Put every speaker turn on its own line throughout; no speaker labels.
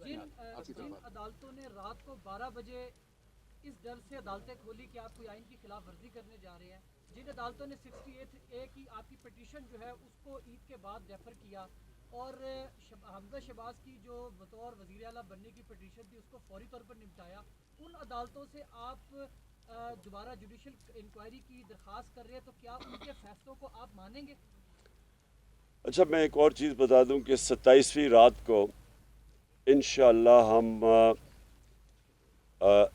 जिन अदालतों ने रात को 12 बजे इस डर से अदालतें खोली कि आप कोई आइन की खिलाफ वर्जी करने जा रहे हैं, जिन अदालतों ने 68A की आपकी पिटीशन जो है उसको ईद के बाद रेफर किया और हमजा शहबाज की जो बतौर वज़ीर आला बनने की पिटीशन थी उसको फौरी तौर पर निपटाया, उन अदालतों से आप दोबारा जुडिशल इंक्वायरी की दरख्वास्त कर रहे हैं, तो क्या उनके फैसलों को आप मानेंगे?
अच्छा, मैं एक और चीज़ बता दूं कि 27वीं रात को इंशाअल्लाह हम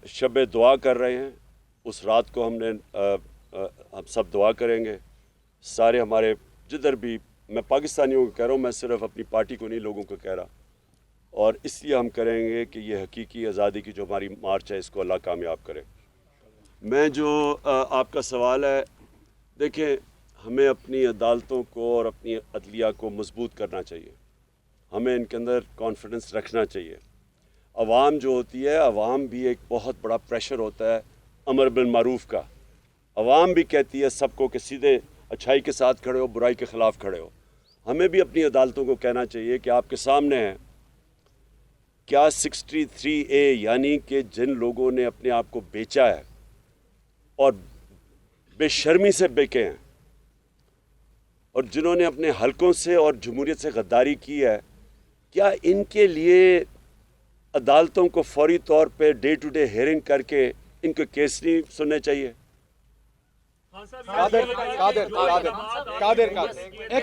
शब दुआ कर रहे हैं। उस रात को हम सब दुआ करेंगे, सारे हमारे जिधर भी, मैं पाकिस्तानियों को कह रहा हूँ, मैं सिर्फ अपनी पार्टी को नहीं, लोगों को कह रहा, और इसलिए हम करेंगे कि ये हकीकी आज़ादी की जो हमारी मार्च है इसको अल्लाह कामयाब करे। मैं जो आपका सवाल है, देखें, हमें अपनी अदालतों को और अपनी अदलिया को मजबूत करना चाहिए, हमें इनके अंदर कॉन्फिडेंस रखना चाहिए। अवाम जो होती है, अवाम भी एक बहुत बड़ा प्रेशर होता है अमर बिल मारूफ का। अवाम भी कहती है सबको कि सीधे अच्छाई के साथ खड़े हो, बुराई के ख़िलाफ़ खड़े हो। हमें भी अपनी अदालतों को कहना चाहिए कि आपके सामने है क्या 63A, यानी कि जिन लोगों ने अपने आप को बेचा है और बेशर्मी से बेचे हैं और जिन्होंने अपने हलकों से और जमहूरियत से गद्दारी की है, क्या इनके लिए अदालतों को फौरी तौर पे डे टू डे हेयरिंग करके इनके केस नहीं सुनने चाहिए?
कादिर कादिर कादिर कादिर कादिर एक